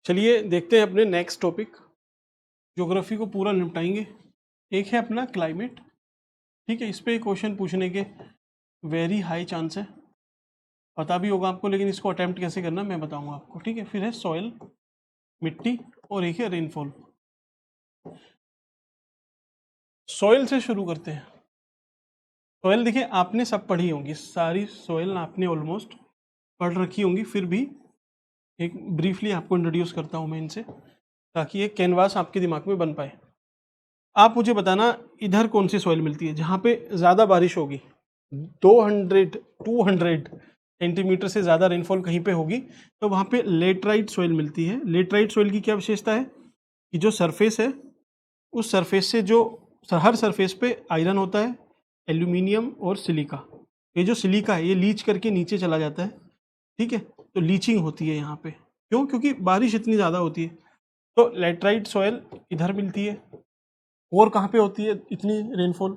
चलिए देखते हैं अपने नेक्स्ट टॉपिक। ज्योग्राफी को पूरा निपटाएंगे। एक है अपना क्लाइमेट, ठीक है। इस पे क्वेश्चन पूछने के वेरी हाई चांस है, पता भी होगा आपको, लेकिन इसको अटेम्प्ट कैसे करना मैं बताऊंगा आपको, ठीक है। फिर है सॉइल, मिट्टी, और एक है रेनफॉल। सॉइल से शुरू करते हैं। सॉइल देखिए आपने सब पढ़ी होंगी, सारी सॉइल आपने ऑलमोस्ट पढ़ रखी होंगी, फिर भी एक ब्रीफली आपको इंट्रोड्यूस करता हूँ मैं इनसे, ताकि एक कैनवास आपके दिमाग में बन पाए। आप मुझे बताना इधर कौन सी सॉइल मिलती है जहाँ पे ज़्यादा बारिश होगी, 200 सेंटीमीटर से ज़्यादा रेनफॉल कहीं पे होगी, तो वहाँ पे लेटराइट सॉइल मिलती है। लेटराइट सॉइल की क्या विशेषता है कि जो सरफेस है, उस सरफेस से जो हर सरफेस पे आयरन होता है, एल्यूमिनियम और सिलिका। ये जो सिलिका है ये लीच करके नीचे चला जाता है, ठीक है। तो लीचिंग होती है यहाँ पे, क्यों? क्योंकि बारिश इतनी ज़्यादा होती है। तो लेटराइट सॉइल इधर मिलती है। और कहाँ पे होती है इतनी रेनफॉल?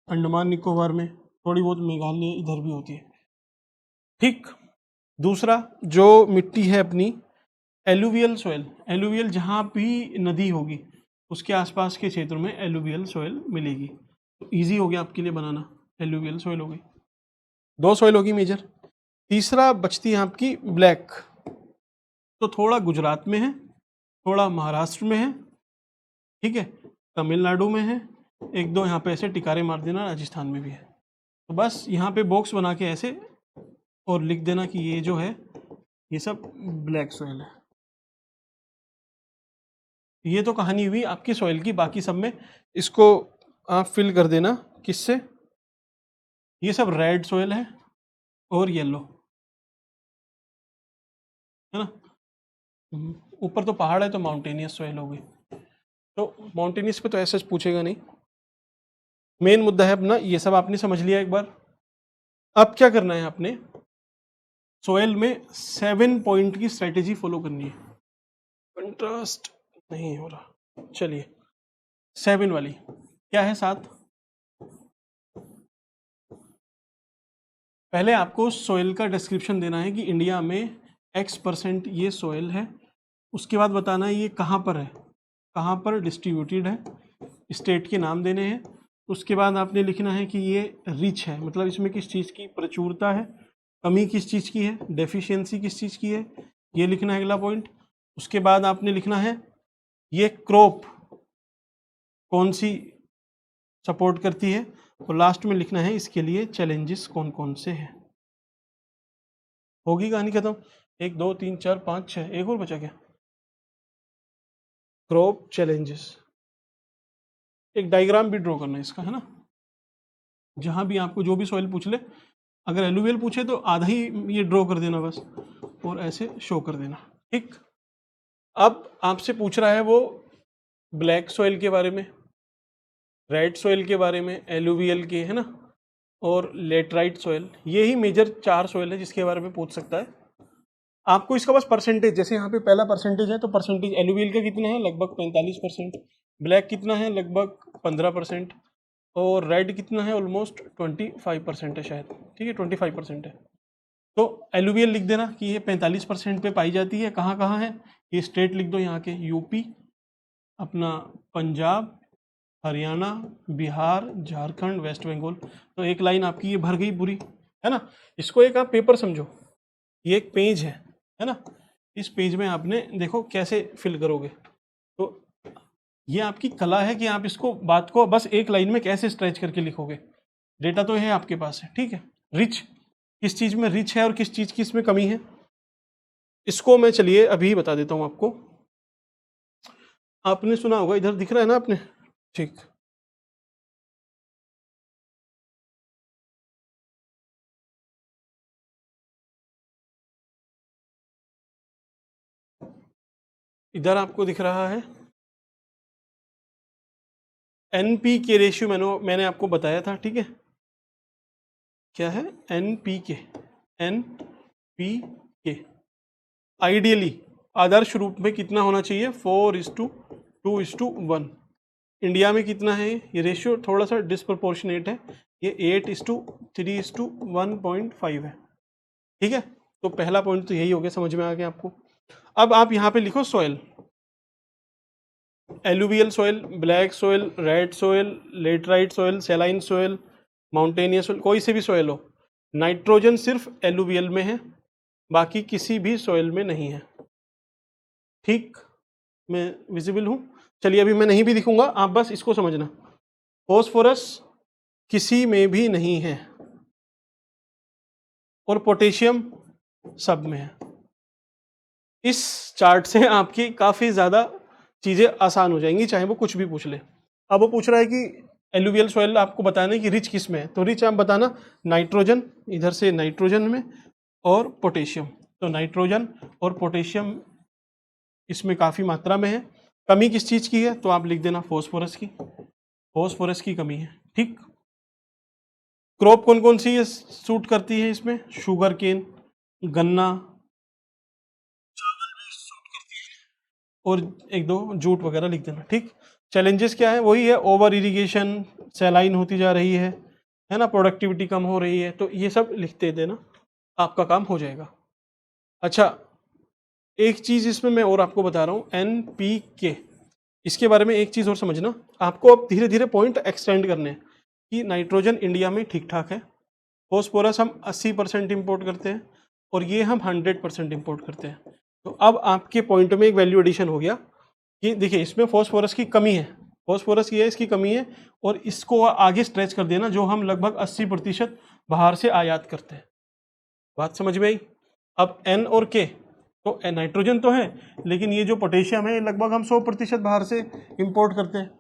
अंडमान निकोबार में, थोड़ी बहुत मेघालय इधर भी होती है, ठीक। दूसरा जो मिट्टी है अपनी, एलुवियल सॉइल। एलुवियल जहाँ भी नदी होगी उसके आसपास के क्षेत्र में एलुवियल सॉइल मिलेगी। तो इजी हो गया आपके लिए बनाना, एलुवियल सॉइल हो गई। दो सॉइल होगी मेजर। तीसरा बचती है आपकी ब्लैक, तो थोड़ा गुजरात में है, थोड़ा महाराष्ट्र में है, ठीक है, तमिलनाडु में है, एक दो यहाँ पे ऐसे टिकारे मार देना, राजस्थान में भी है। तो बस यहाँ पे बॉक्स बना के ऐसे और लिख देना कि ये जो है ये सब ब्लैक सॉइल है। ये तो कहानी हुई आपकी सॉइल की, बाकी सब में इसको आप फिल कर देना किससे? ये सब रेड सॉइल है और येलो, है ना। ऊपर तो पहाड़ है तो माउंटेनियस सॉइल हो गई। तो माउंटेनियस पे तो ऐसा पूछेगा नहीं। मेन मुद्दा है अपना ये सब आपने समझ लिया एक बार। अब क्या करना है आपने? सॉइल में 7 पॉइंट की स्ट्रेटेजी फॉलो करनी है। कंट्रास्ट नहीं हो रहा, चलिए 7 वाली क्या है? 7। पहले आपको सॉइल का डिस्क्रिप्शन देना है कि इंडिया में X% ये सॉइल है। उसके बाद बताना है ये कहाँ पर है, कहाँ पर डिस्ट्रीब्यूटेड है, स्टेट के नाम देने हैं। उसके बाद आपने लिखना है कि ये रिच है, मतलब इसमें किस चीज़ की प्रचुरता है, कमी किस चीज़ की है, डेफिशिएंसी किस चीज़ की है, ये लिखना है अगला पॉइंट। उसके बाद आपने लिखना है ये क्रॉप कौन सी सपोर्ट करती है, और लास्ट में लिखना है इसके लिए चैलेंजेस कौन कौन से हैं। होगी कहानी खत्म। 1 2 3 4 5 6, एक और बचा क्या? Crop, challenges. एक डायग्राम भी ड्रॉ करना है इसका, है ना। जहां भी आपको जो भी सॉइल पूछ ले, अगर एलुवियल पूछे तो आधा ही ये ड्रॉ कर देना बस, और ऐसे शो कर देना, ठीक। अब आपसे पूछ रहा है वो ब्लैक सॉइल के बारे में, रेड सॉइल के बारे में, एलुवियल के, है ना, और लेटराइट सॉइल। ये ही मेजर 4 सॉइल है जिसके बारे में पूछ सकता है आपको। इसका बस परसेंटेज, जैसे यहाँ पे पहला परसेंटेज है तो परसेंटेज एलुवियल का कितना है, लगभग 45%। ब्लैक कितना है, लगभग 15%। और रेड कितना है, ऑलमोस्ट 25% है शायद, ठीक है, 25% है। तो एलुवियल लिख देना कि ये 45% पे पाई जाती है। कहाँ कहाँ है ये स्टेट लिख दो यहाँ के, यूपी, अपना पंजाब, हरियाणा, बिहार, झारखंड, वेस्ट बंगाल। तो एक लाइन आपकी ये भर गई पूरी, है ना। इसको एक आप पेपर समझो, ये एक पेज है ना। इस पेज में आपने देखो कैसे फिल करोगे। तो ये आपकी कला है कि आप इसको बात को बस एक लाइन में कैसे स्ट्रेच करके लिखोगे। डेटा तो है आपके पास है, ठीक है। रिच, किस चीज़ में रिच है और किस चीज़ की इसमें कमी है, इसको मैं चलिए अभी बता देता हूँ आपको। आपने सुना होगा, इधर दिख रहा है ना आपने, ठीक। इधर आपको दिख रहा है NP के रेशियो, मैंने आपको बताया था, ठीक है। क्या है? NPK, NPK आइडियली आदर्श रूप में कितना होना चाहिए? 4:2:1। इंडिया में कितना है ये रेशियो? थोड़ा सा डिसप्रपोर्शनेट है, ये 8:3:1.5 है, ठीक है। तो पहला पॉइंट तो यही हो गया, समझ में आ गया आपको। अब आप यहाँ पे लिखो soil, alluvial soil, black soil, red soil, laterite soil, saline soil, mountainous soil, कोई से भी सॉइल हो, नाइट्रोजन सिर्फ एलुवियल में है, बाकी किसी भी सॉइल में नहीं है। ठीक, मैं विजिबल हूँ? चलिए अभी मैं नहीं भी दिखूंगा, आप बस इसको समझना। फॉस्फोरस किसी में भी नहीं है और पोटेशियम सब में है। इस चार्ट से आपकी काफ़ी ज़्यादा चीज़ें आसान हो जाएंगी, चाहे वो कुछ भी पूछ ले। अब वो पूछ रहा है कि एलुवियल सॉइल आपको बताना है कि रिच किस में है, तो रिच आप बताना नाइट्रोजन, इधर से नाइट्रोजन में और पोटेशियम। तो नाइट्रोजन और पोटेशियम इसमें काफ़ी मात्रा में है। कमी किस चीज़ की है, तो आप लिख देना फॉस्फोरस की, फॉस्फोरस की कमी है। ठीक, क्रॉप कौन कौन सी सूट करती है इसमें, शुगर केन, गन्ना और एक दो जूट वगैरह लिख देना। ठीक, चैलेंजेस क्या है, वही है, ओवर इरिगेशन, सैलाइन होती जा रही है ना, प्रोडक्टिविटी कम हो रही है, तो ये सब लिखते देना, आपका काम हो जाएगा। अच्छा, एक चीज़ इसमें मैं और आपको बता रहा हूँ, NPK, इसके बारे में एक चीज़ और समझना, आपको अब धीरे धीरे पॉइंट एक्सटेंड करने हैं कि नाइट्रोजन इंडिया में ठीक ठाक है, फॉस्फोरस हम 80% इम्पोर्ट करते हैं और ये हम 100% इम्पोर्ट करते हैं। तो अब आपके पॉइंट में एक वैल्यू एडिशन हो गया कि देखिए इसमें फॉस्फोरस की कमी है, फॉस्फोरस ये है, इसकी कमी है, और इसको आगे स्ट्रेच कर देना, जो हम लगभग 80% बाहर से आयात करते हैं। बात समझ में आई? अब N और K, तो नाइट्रोजन तो है, लेकिन ये जो पोटेशियम है लगभग हम 100% बाहर से इंपोर्ट करते हैं,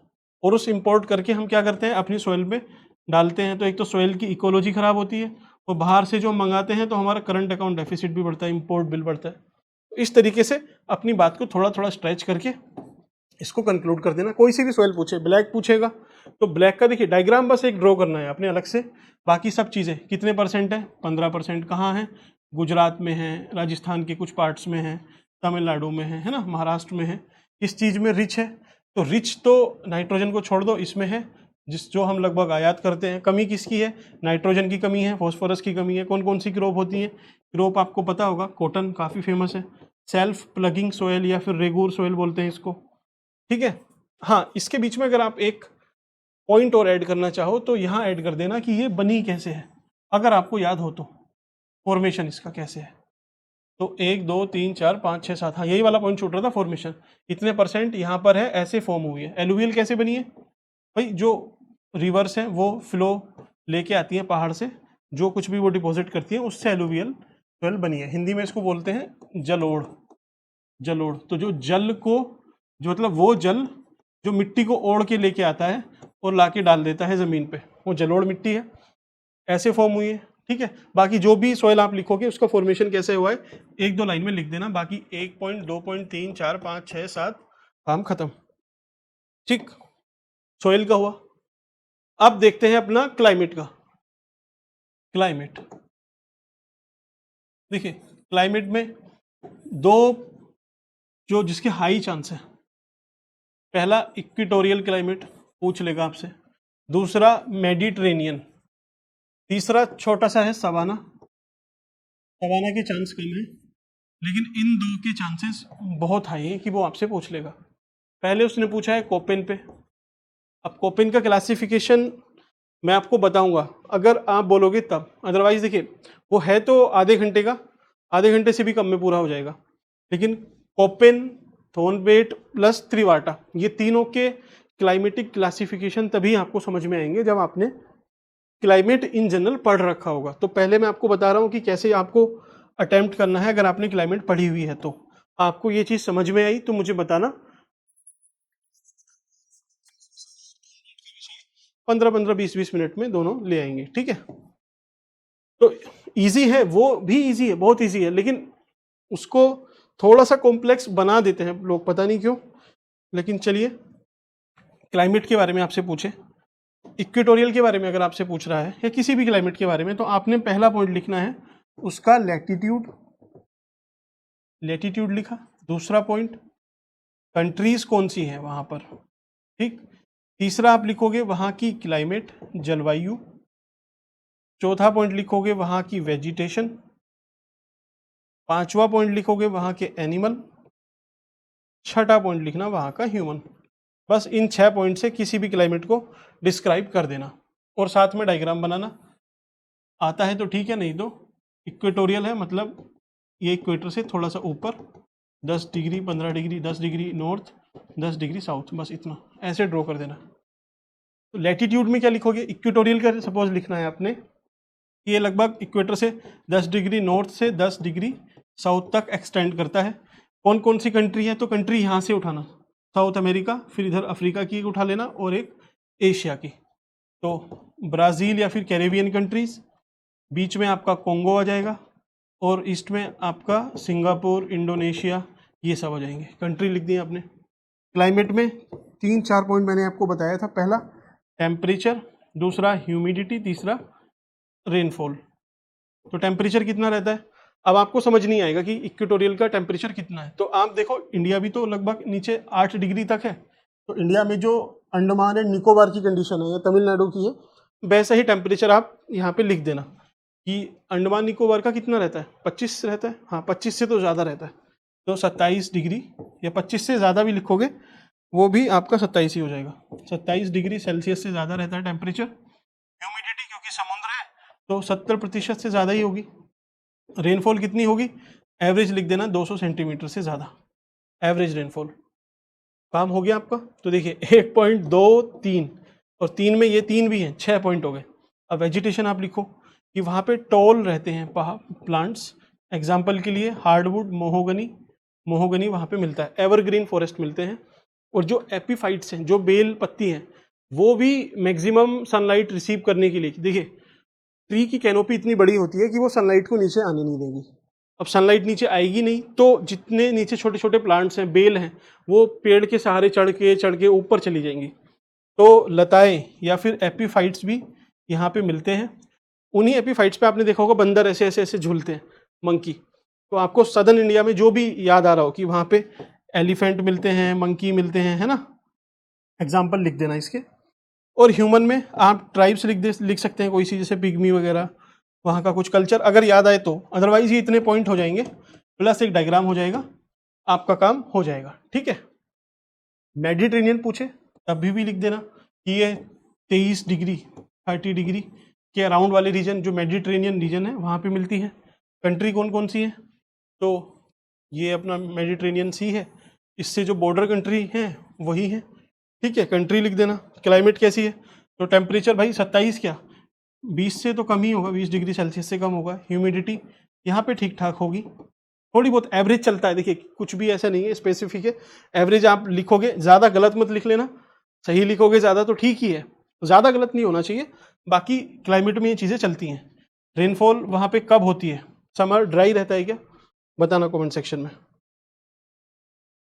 और उस इंपोर्ट करके हम क्या करते हैं, अपनी सोइल में डालते हैं। तो एक तो सोइल की इकोलॉजी खराब होती है, और बाहर से जो मंगाते हैं तो हमारा करंट अकाउंट डेफिसिट भी बढ़ता है, इंपोर्ट बिल बढ़ता है। इस तरीके से अपनी बात को थोड़ा थोड़ा स्ट्रेच करके इसको कंक्लूड कर देना। कोई सी भी सोइल पूछे, ब्लैक पूछेगा तो ब्लैक का देखिए डायग्राम बस एक ड्रॉ करना है अपने अलग से, बाकी सब चीज़ें कितने परसेंट है, 15% कहाँ है, गुजरात में है, राजस्थान के कुछ पार्ट्स में है, तमिलनाडु में है ना, महाराष्ट्र में है, किस चीज़ में रिच है, तो रिच तो नाइट्रोजन को छोड़ दो, इसमें है, जिस जो हम लगभग आयात करते हैं। कमी किसकी है, नाइट्रोजन की कमी है, फॉस्फोरस की कमी है। कौन कौन सी क्रॉप होती है, क्रॉप आपको पता होगा, कॉटन काफ़ी फेमस है, सेल्फ प्लगिंग सोयल या फिर रेगूर सोयल बोलते हैं इसको। ठीक है, हाँ, इसके बीच में अगर आप एक पॉइंट और ऐड करना चाहो तो यहाँ ऐड कर देना कि ये बनी कैसे है, अगर आपको याद हो तो, फॉर्मेशन इसका कैसे है। तो 1 2 3 4 5 6 7, हाँ यही वाला पॉइंट छूट रहा था, फॉर्मेशन इतने परसेंट यहाँ पर है, ऐसे फॉर्म हुई है। एलुवियल कैसे बनी है भाई, जो रिवर्स है वो फ्लो लेके आती है पहाड़ से, जो कुछ भी वो डिपॉजिट करती है उससे एलुवियल सोइल बनी है। हिंदी में इसको बोलते हैं जलोढ़, जलोढ़। तो जो जल को, जो मतलब वो जल जो मिट्टी को ओढ़ के लेके आता है और लाके डाल देता है ज़मीन पे, वो जलोढ़ मिट्टी है, ऐसे फॉर्म हुई है। ठीक है, बाकी जो भी सॉइल आप लिखोगे उसका फॉर्मेशन कैसे हुआ है एक दो लाइन में लिख देना, बाकी 1 पॉइंट 2 पॉइंट 3 4 5 6 7 काम खत्म। ठीक, सॉइल का हुआ। अब देखते हैं अपना क्लाइमेट का। क्लाइमेट देखिए, क्लाइमेट में दो जो जिसके हाई चांस है, पहला इक्वेटोरियल क्लाइमेट पूछ लेगा आपसे, दूसरा मेडिटेरेनियन, तीसरा छोटा सा है सवाना, सवाना के चांस कम है, लेकिन इन दो के चांसेस बहुत हाई है कि वो आपसे पूछ लेगा। पहले उसने पूछा है कोपेन पे। अब कोपेन का क्लासिफिकेशन मैं आपको बताऊंगा अगर आप बोलोगे तब, अदरवाइज देखिए वो है तो आधे घंटे का, आधे घंटे से भी कम में पूरा हो जाएगा, लेकिन कोपेन, थोर्नबेट प्लस त्रिवाटा, ये तीनों के क्लाइमेटिक क्लासिफिकेशन तभी आपको समझ में आएंगे जब आपने क्लाइमेट इन जनरल पढ़ रखा होगा। तो पहले मैं आपको बता रहा हूँ कि कैसे आपको अटेम्प्ट करना है, अगर आपने क्लाइमेट पढ़ी हुई है तो। आपको ये चीज़ समझ में आई तो मुझे बताना, 15-15 20-20 मिनट में दोनों ले आएंगे। ठीक है, तो इजी है, वो भी इजी है, बहुत इजी है, लेकिन उसको थोड़ा सा कॉम्प्लेक्स बना देते हैं लोग, पता नहीं क्यों। लेकिन चलिए, क्लाइमेट के बारे में आपसे पूछे, इक्वेटोरियल के बारे में अगर आपसे पूछ रहा है या किसी भी क्लाइमेट के बारे में, तो आपने पहला पॉइंट लिखना है उसका लैटिट्यूड, लैटिट्यूड लिखा। दूसरा पॉइंट, कंट्रीज कौन सी हैं वहां पर। ठीक, तीसरा आप लिखोगे वहां की क्लाइमेट, जलवायु। चौथा पॉइंट लिखोगे वहां की वेजिटेशन। 5वां पॉइंट लिखोगे वहाँ के एनिमल, 6ठा पॉइंट लिखना वहाँ का ह्यूमन। बस इन 6 पॉइंट से किसी भी क्लाइमेट को डिस्क्राइब कर देना और साथ में डायग्राम बनाना। आता है तो ठीक है, नहीं तो इक्वेटोरियल है मतलब ये इक्वेटर से थोड़ा सा ऊपर 10 degree 15 degree 10 degree north 10 degree south, बस इतना ऐसे ड्रॉ कर देना। तो लैटिट्यूड में क्या लिखोगे, इक्वेटोरियल का सपोज लिखना है आपने, ये लगभग इक्वेटर से 10 डिग्री नॉर्थ से 10 डिग्री साउथ तक एक्सटेंड करता है। कौन कौन सी कंट्री है, तो कंट्री यहाँ से उठाना, साउथ अमेरिका, फिर इधर अफ्रीका की उठा लेना और एक एशिया की। तो ब्राज़ील या फिर कैरेबियन कंट्रीज़, बीच में आपका कोंगो आ जाएगा और ईस्ट में आपका सिंगापुर, इंडोनेशिया, ये सब आ जाएंगे। कंट्री लिख दी आपने। क्लाइमेट में 3-4 पॉइंट मैंने आपको बताया था, पहला टेम्परेचर, दूसरा ह्यूमिडिटी, तीसरा रेनफॉल। तो टेम्परेचर कितना रहता है, अब आपको समझ नहीं आएगा कि इक्वेटोरियल का टेम्परेचर कितना है। तो आप देखो इंडिया भी तो लगभग नीचे 8 डिग्री तक है, तो इंडिया में जो अंडमान एंड निकोबार की कंडीशन है या तमिलनाडु की है, वैसा ही टेम्परेचर आप यहाँ पे लिख देना कि अंडमान निकोबार का कितना रहता है, 25 रहता है, हाँ 25 से तो ज़्यादा रहता है, तो 27 डिग्री या 25 से ज़्यादा भी लिखोगे वो भी आपका 27 ही हो जाएगा। 27 डिग्री सेल्सियस से ज़्यादा रहता है टेम्परेचर। ह्यूमिडिटी क्योंकि समुद्र है तो 70% से ज़्यादा ही होगी। रेनफॉल कितनी होगी, एवरेज लिख देना 200 सेंटीमीटर से ज़्यादा एवरेज रेनफॉल। काम हो गया आपका। तो देखिए 1 पॉइंट 2 3 और 3 में ये 3 भी हैं, 6 पॉइंट हो गए। अब वेजिटेशन आप लिखो कि वहाँ पे टॉल रहते हैं प्लांट्स, एग्जाम्पल के लिए हार्डवुड, मोहोगनी वहाँ पे मिलता है, एवरग्रीन फॉरेस्ट मिलते हैं। और जो एपीफाइट्स हैं, जो बेल पत्ती हैं, वो भी मैक्सिमम सनलाइट रिसीव करने के लिए, देखिए ट्री की कैनोपी इतनी बड़ी होती है कि वो सनलाइट को नीचे आने नहीं देगी। अब सनलाइट नीचे आएगी नहीं तो जितने नीचे छोटे छोटे प्लांट्स हैं, बेल हैं, वो पेड़ के सहारे चढ़ के ऊपर चली जाएंगी। तो लताएं या फिर एपीफाइट्स भी यहाँ पे मिलते हैं। उन्हीं एपीफाइट्स पे आपने देखा होगा बंदर ऐसे ऐसे ऐसे झूलते हैं, मंकी। तो आपको सदर्न इंडिया में जो भी याद आ रहा हो कि वहाँ पे एलिफेंट मिलते हैं, मंकी मिलते हैं, है ना, एग्जाम्पल लिख देना इसके। और ह्यूमन में आप ट्राइब्स लिख सकते हैं कोई सी, जैसे पिग्मी वगैरह, वहाँ का कुछ कल्चर अगर याद आए तो। अदरवाइज ये इतने पॉइंट हो जाएंगे प्लस एक डायग्राम हो जाएगा, आपका काम हो जाएगा। ठीक है। मेडिटेरेनियन पूछे तभी भी लिख देना कि ये 23 डिग्री 30 डिग्री के अराउंड वाले रीजन, जो मेडिटेरेनियन रीजन है, वहाँ पे मिलती है। कंट्री कौन कौन सी है, तो ये अपना मेडिटेरेनियन सी है, इससे जो बॉर्डर कंट्री है वही है। ठीक है, कंट्री लिख देना। क्लाइमेट कैसी है, तो टेम्परेचर भाई 27 क्या 20 से तो कम ही होगा, 20 डिग्री सेल्सियस से कम होगा। ह्यूमिडिटी यहाँ पे ठीक ठाक होगी, थोड़ी बहुत एवरेज चलता है। देखिए कुछ भी ऐसा नहीं है स्पेसिफिक है, एवरेज आप लिखोगे, ज़्यादा गलत मत लिख लेना, सही लिखोगे ज़्यादा तो ठीक ही है, ज़्यादा गलत नहीं होना चाहिए। बाकी क्लाइमेट में ये चीज़ें चलती हैं। रेनफॉल वहाँ पे कब होती है, समर ड्राई रहता है क्या, बताना कमेंट सेक्शन में।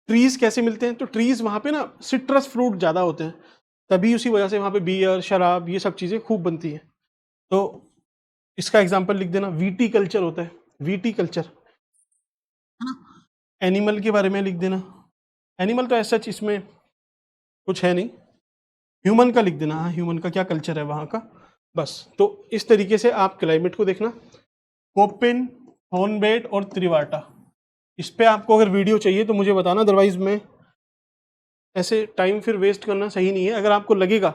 ट्रीज़ कैसे मिलते हैं, तो ट्रीज़ वहाँ पे ना सिट्रस फ्रूट ज़्यादा होते हैं, तभी उसी वजह से वहाँ पे बियर, शराब, ये सब चीज़ें खूब बनती हैं। तो इसका एग्जांपल लिख देना, वीटी कल्चर होता है, वीटी कल्चर, है ना। एनिमल के बारे में लिख देना, एनिमल तो ऐसा इसमें कुछ है नहीं। ह्यूमन का लिख देना, हाँ ह्यूमन का क्या कल्चर है वहाँ का, बस। तो इस तरीके से आप क्लाइमेट को देखना। कोपेन, हॉर्नबेट और त्रिवाटा, इस पे आपको अगर वीडियो चाहिए तो मुझे बताना, अदरवाइज मैं ऐसे टाइम फिर वेस्ट करना सही नहीं है। अगर आपको लगेगा,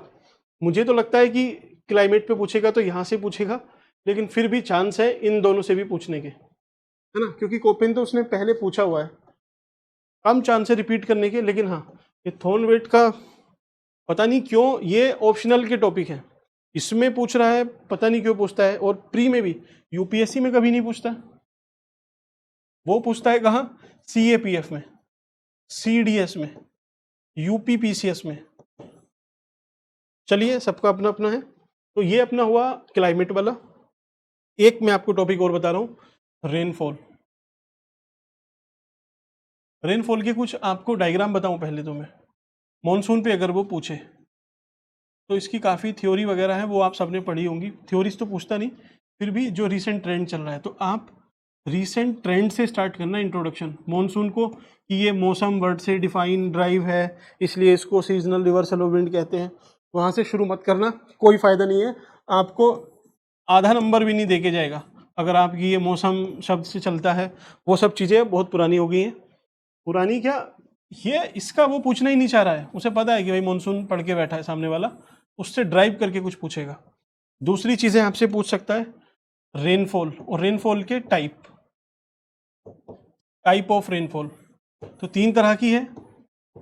मुझे तो लगता है कि क्लाइमेट पे पूछेगा तो यहाँ से पूछेगा, लेकिन फिर भी चांस है इन दोनों से भी पूछने के, है ना, क्योंकि कोपेन तो उसने पहले पूछा हुआ है, कम चांस है रिपीट करने के। लेकिन हाँ, ये थॉर्नबेट का पता नहीं क्यों, ये ऑप्शनल के टॉपिक हैं, इसमें पूछ रहा है, पता नहीं क्यों पूछता है। और प्री में भी, यूपीएससी में कभी नहीं पूछता, वो पूछता है कहाँ, CAPF में, CDS में, UPPCS में। चलिए, सबका अपना अपना है। तो ये अपना हुआ क्लाइमेट वाला। एक मैं आपको टॉपिक और बता रहा हूँ, रेनफॉल। रेनफॉल के कुछ आपको डायग्राम बताऊं पहले तो मैं। मॉनसून पे अगर वो पूछे तो इसकी काफ़ी थ्योरी वगैरह है, वो आप सबने पढ़ी होंगी। थ्योरीज तो पूछता नहीं, फिर भी जो रीसेंट ट्रेंड चल रहा है, तो आप रीसेंट ट्रेंड से स्टार्ट करना इंट्रोडक्शन मॉनसून को, कि ये मौसम वर्ड से डिफाइन ड्राइव है, इसलिए इसको सीजनल रिवर्सल ऑफ विंड कहते हैं। वहाँ से शुरू मत करना, कोई फ़ायदा नहीं है, आपको आधा नंबर भी नहीं देके जाएगा अगर आपकी ये मौसम शब्द से चलता है, वो सब चीज़ें बहुत पुरानी हो गई हैं। पुरानी क्या, ये इसका वो पूछना ही नहीं चाह रहा है, उसे पता है कि भाई मानसून पढ़ के बैठा है सामने वाला, उससे ड्राइव करके कुछ पूछेगा। दूसरी चीज़ें आपसे पूछ सकता है रेनफॉल, और रेनफॉल के टाइप ऑफ रेनफॉल। तो 3 तरह की है,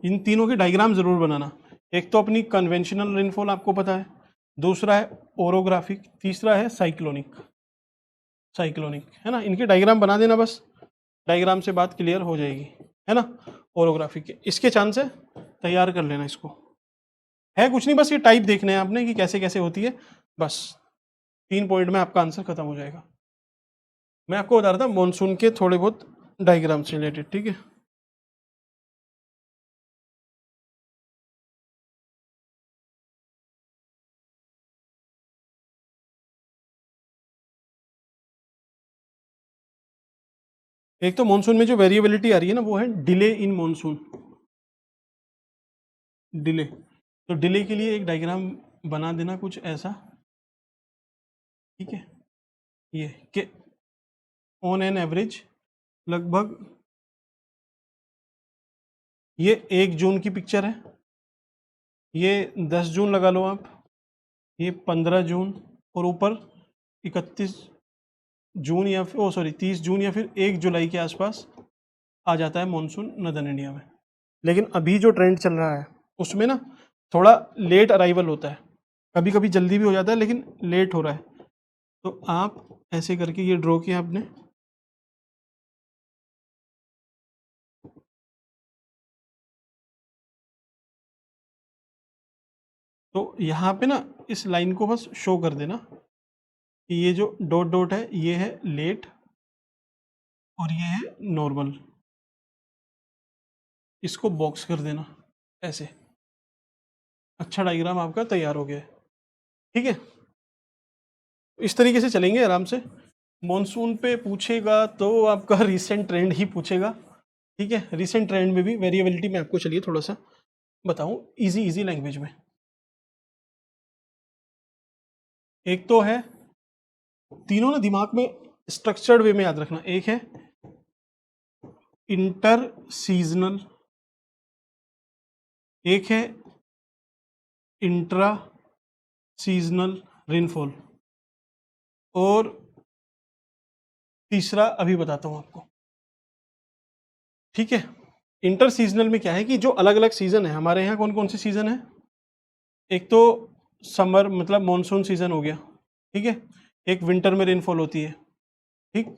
इन तीनों के डायग्राम जरूर बनाना। एक तो अपनी कन्वेंशनल रेनफॉल आपको पता है, दूसरा है ओरोग्राफिक, तीसरा है साइक्लोनिक है ना। इनके डायग्राम बना देना बस, डायग्राम से बात क्लियर हो जाएगी, है ना। ओरोग्राफिक के इसके चांस है, तैयार कर लेना इसको। है कुछ नहीं, बस ये टाइप देखने हैं आपने कि कैसे कैसे होती है, बस 3 पॉइंट में आपका आंसर खत्म हो जाएगा। मैं आपको बता रहा था मॉनसून के थोड़े बहुत डायग्राम से रिलेटेड, ठीक है। एक तो मॉनसून में जो वेरिएबिलिटी आ रही है ना, वो है डिले इन मॉनसून, डिले। तो डिले के लिए एक डायग्राम बना देना कुछ ऐसा, ठीक है। ये कि ऑन एन एवरेज लगभग, ये 1 जून की पिक्चर है, ये 10 जून लगा लो आप, ये 15 जून, और ऊपर 31 जून या फिर 30 जून या फिर 1 जुलाई के आसपास आ जाता है मॉनसून नदर्न इंडिया में। लेकिन अभी जो ट्रेंड चल रहा है उसमें ना थोड़ा लेट अराइवल होता है, कभी कभी जल्दी भी हो जाता है लेकिन लेट हो रहा है। तो आप ऐसे करके ये ड्रॉ किया आपने, तो यहाँ पे ना इस लाइन को बस शो कर देना कि ये जो डॉट डॉट है ये है लेट और ये है नॉर्मल, इसको बॉक्स कर देना ऐसे। अच्छा, डायग्राम आपका तैयार हो गया है, ठीक है। इस तरीके से चलेंगे आराम से। मॉनसून पे पूछेगा तो आपका रिसेंट ट्रेंड ही पूछेगा, ठीक है। रिसेंट ट्रेंड में भी वेरिएबिलिटी में आपको चलिए थोड़ा सा बताऊं इजी इजी लैंग्वेज में। एक तो है, तीनों ना दिमाग में स्ट्रक्चर्ड वे में याद रखना। एक है इंटर सीजनल, एक है इंट्रा सीजनल रेनफॉल, और तीसरा अभी बताता हूं आपको, ठीक है। इंटर सीजनल में क्या है कि जो अलग अलग सीजन है हमारे यहाँ, कौन कौन से सीजन है। एक तो समर मतलब मॉनसून सीजन हो गया, ठीक है। एक विंटर में रेनफॉल होती है, ठीक,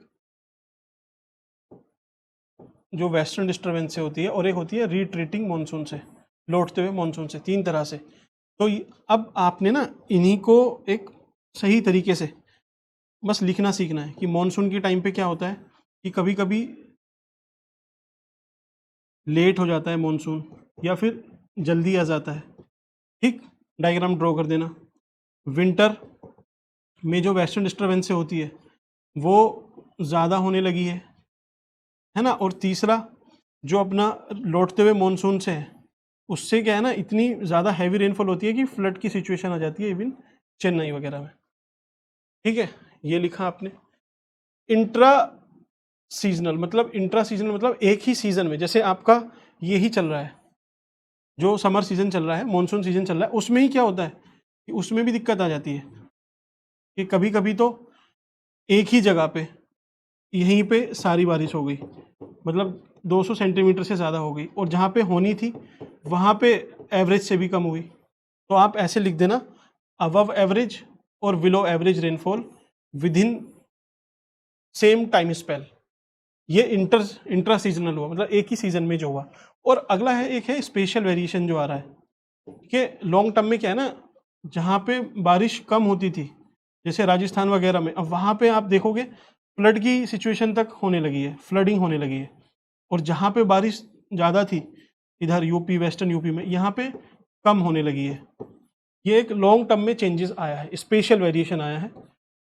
जो वेस्टर्न डिस्टर्बेंस से होती है, और एक होती है रिट्रीटिंग मॉनसून से, लौटते हुए मॉनसून से। 3 तरह से। तो अब आपने ना इन्हीं को एक सही तरीके से बस लिखना सीखना है कि मॉनसून के टाइम पे क्या होता है कि कभी कभी लेट हो जाता है मॉनसून, या फिर जल्दी आ जाता है, ठीक। डायग्राम ड्रॉ कर देना। विंटर में जो वेस्टर्न डिस्टर्बेंस से होती है वो ज़्यादा होने लगी है ना। और तीसरा जो अपना लौटते हुए मॉनसून से है, उससे क्या है ना, इतनी ज़्यादा हैवी रेनफॉल होती है कि फ्लड की सिचुएशन आ जाती है इवन चेन्नई वगैरह में, ठीक है। ये लिखा आपने। इंट्रा सीजनल मतलब एक ही सीजन में, जैसे आपका ये ही चल रहा है, जो समर सीजन चल रहा है, मॉनसून सीजन चल रहा है, उसमें ही क्या होता है कि उसमें भी दिक्कत आ जाती है कि कभी कभी तो एक ही जगह पे यहीं पे सारी बारिश हो गई, मतलब 200 सेंटीमीटर से ज़्यादा हो गई, और जहाँ पे होनी थी वहाँ पे एवरेज से भी कम हुई। तो आप ऐसे लिख देना, अबव एवरेज और below average rainfall with in same time spell. ये इंट्रा सीजनल हुआ, मतलब एक ही सीजन में जो हुआ। और अगला है, एक है स्पेशल वेरिएशन जो आ रहा है कि लॉन्ग टर्म में क्या है ना, जहाँ पे बारिश कम होती थी जैसे राजस्थान वगैरह में, अब वहाँ पे आप देखोगे फ्लड की सिचुएशन तक होने लगी है, फ्लडिंग होने लगी है। और जहाँ पे बारिश ज़्यादा थी इधर यूपी, वेस्टर्न यूपी में, यहाँ पे कम होने लगी है। ये एक लॉन्ग टर्म में चेंजेस आया है, स्पेशल वेरिएशन आया है,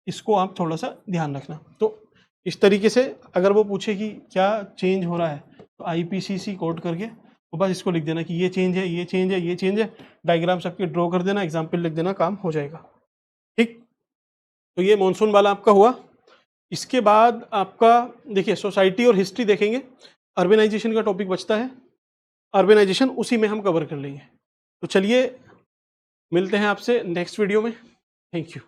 इसको आप थोड़ा सा ध्यान रखना। तो इस तरीके से अगर वो पूछे कि क्या चेंज हो रहा है, तो IPCC कोड करके तो बस इसको लिख देना कि ये चेंज है, ये चेंज है, ये चेंज है। डायग्राम सबके ड्रॉ कर देना, एग्जाम्पल लिख देना, काम हो जाएगा, ठीक। तो ये मॉनसून वाला आपका हुआ। इसके बाद आपका देखिए सोसाइटी और हिस्ट्री देखेंगे, अर्बेनाइजेशन का टॉपिक बचता है, अर्बेनाइजेशन उसी में हम कवर कर लेंगे। तो चलिए मिलते हैं आपसे नेक्स्ट वीडियो में। Thank you.